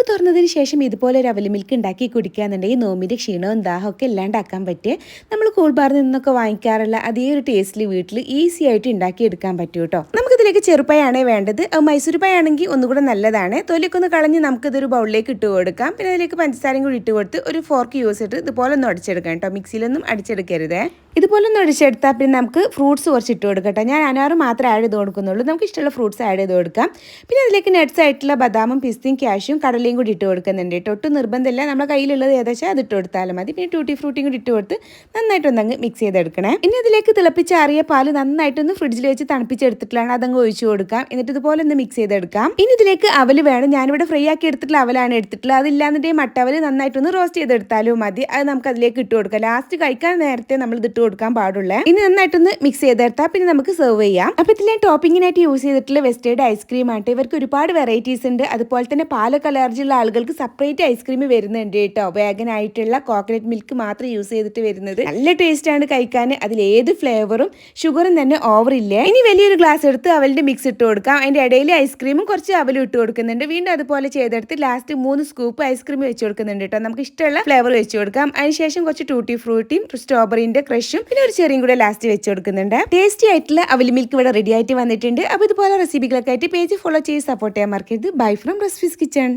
തുറന്നതിന് ശേഷം ഇതുപോലെ ഒരു അവൽ മിൽക്ക് ഉണ്ടാക്കി കുടിക്കുകയെന്നുണ്ടെങ്കിൽ നോമ്പിൻ്റെ ക്ഷീണവും ദാഹമൊക്കെ ഇല്ലാണ്ടാക്കാൻ പറ്റിയ നമ്മൾ കൂൾ ബാറിൽ നിന്നൊക്കെ വാങ്ങിക്കാറുള്ള അതേ ഒരു ടേസ്റ്റിൽ വീട്ടിൽ ഈസി ആയിട്ട് ഉണ്ടാക്കി എടുക്കാൻ പറ്റും കേട്ടോ. നമുക്കിതിലേക്ക് ചെറുപ്പയാണ് വേണ്ടത്. മൈസൂർ പായാണെങ്കിൽ ഒന്നുകൂടെ നല്ലതാണ്. തൊലിയൊക്കെ ഒന്ന് കളഞ്ഞ് നമുക്കിതൊരു ബൗളിലേക്ക് ഇട്ട് കൊടുക്കാം. പിന്നെ അതിലേക്ക് പഞ്ചസാരയും കൂടി ഇട്ട് കൊടുത്ത് ഒരു ഫോർക്ക് യൂസ് ചെയ്തിട്ട് ഇതുപോലെ ഒന്ന് അടിച്ചെടുക്കാം കേട്ടോ. മിക്സിയിലൊന്നും അടിച്ചെടുക്കരുത്. ഇതുപോലെ ഒന്ന് അടിച്ചെടുത്താൽ പിന്നെ നമുക്ക് ഫ്രൂട്ട്സ് കുറച്ച് ഇട്ട് കൊടുക്കട്ടെ. ഞാൻ അനാറ് മാത്രമേ ആഡ് ചെയ്ത് കൊടുക്കുന്നുള്ളൂ. നമുക്ക് ഇഷ്ടമുള്ള ഫ്രൂട്ട്സ് ആഡ് ചെയ്ത് കൊടുക്കാം. പിന്നെ അതിലേക്ക് നട്ട്സ് ആയിട്ടുള്ള ബദാമും പിസ്തയും കാഷ്യും കടലയും കൂടി ഇട്ട് കൊടുക്കുന്നുണ്ട് കേട്ടോ. ഒട്ടും നിർബന്ധമില്ല, നമ്മുടെ കയ്യിലുള്ളത് ഏകദേശം അത് ഇട്ട് കൊടുത്താലും മതി. പിന്നെ ടൂട്ടി ഫ്രൂട്ടിയും കൂടി ഇട്ട് കൊടുത്ത് നന്നായിട്ടൊന്നങ്ങ് മിക്സ് ചെയ്തെടുക്കണേ. ഇനി അതിലേക്ക് തിളപ്പിച്ചാറിയ പാല് നന്നായിട്ടൊന്ന് ഫ്രിഡ്ജിൽ വെച്ച് തണുപ്പിച്ചെടുത്തിട്ടുള്ളതാണ്, അതങ്ങ് ഒഴിച്ചു കൊടുക്കാം. എന്നിട്ട് ഇതുപോലെ ഒന്ന് മിക്സ് ചെയ്തെടുക്കാം. ഇനി ഇതിലേക്ക് അവൽ വേണം. ഞാനിവിടെ ഫ്രൈ ആക്കി എടുത്തിട്ടുള്ള അവലാണ് എടുത്തിട്ടുള്ളത്. അതില്ലാന്നുണ്ടെങ്കിൽ മട്ടവൽ നന്നായിട്ടൊന്ന് റോസ്റ്റ് ചെയ്തെടുത്താലും മതി. അത് നമുക്ക് അതിലേക്ക് ഇട്ട് കൊടുക്കാം. ലാസ്റ്റ് കഴിക്കാൻ നേരത്തെ നമ്മൾ ഇത് ഇട്ട് കൊടുക്കാൻ പാടുള്ളൂ. ഇനി നന്നായിട്ടൊന്ന് മിക്സ് ചെയ്തെടുത്താൽ പിന്നെ നമുക്ക് സെർവ് ചെയ്യാം. അപ്പോൾ ഇതിൽ ഞാൻ ടോപ്പിങ്ങിനായിട്ട് യൂസ് ചെയ്തിട്ടുള്ള വെസ്റ്റേഡ് ഐസ്ക്രീം ആയിട്ട്. ഇവർക്ക് ഒരുപാട് വെറൈറ്റീസ് ഉണ്ട്. അതുപോലെ തന്നെ പാലൊക്കെ അലർജി ഉള്ള ആളുകൾക്ക് സെപ്പറേറ്റ് ഐസ്ക്രീം വരുന്നുണ്ട് കേട്ടോ. വേഗൻ ആയിട്ടുള്ള കോക്കനട്ട് മിൽക്ക് മാത്രം യൂസ് ചെയ്തിട്ട് വരുന്നത് നല്ല ടേസ്റ്റ് ആണ് കഴിക്കാൻ. അതിൽ ഏത് ഫ്ലേവറും ഷുഗറും തന്നെ ഓവർ ഇല്ല. ഇനി വലിയൊരു ഗ്ലാസ് എടുത്ത് അവലിന്റെ മിക്സ് ഇട്ട് കൊടുക്കാം. അതിന്റെ ഇടയിൽ ഐസ്ക്രീമും കുറച്ച് അവലും ഇട്ട് കൊടുക്കുന്നുണ്ട്. വീണ്ടും അതുപോലെ ചെയ്തെടുത്ത് ലാസ്റ്റ് 3 സ്കൂപ്പ് ഐസ്ക്രീം വെച്ച് കൊടുക്കുന്നുണ്ട് കേട്ടോ. നമുക്ക് ഇഷ്ടമുള്ള ഫ്ലേവർ വെച്ച് കൊടുക്കാം. അതിനുശേഷം കുറച്ച് ടൂട്ടി ഫ്രൂട്ടിയും സ്ട്രോബെറിന്റെ ക്രഷും പിന്നെ ഒരു ചെറിയും കൂടെ ലാസ്റ്റ് വെച്ച് കൊടുക്കുന്നുണ്ട്. ടേസ്റ്റി ആയിട്ടുള്ള അവൽ മിൽക്ക് ഇവിടെ റെഡി ആയിട്ട് വന്നിട്ടുണ്ട്. അപ്പോൾ ഇതുപോലെ റെസിപ്പികളൊക്കെ ആയിട്ട് പേജ് ഫോളോ ചെയ്ത് സപ്പോർട്ട് ചെയ്യാൻ മറക്കരുത്. Bye from recipes kitchen.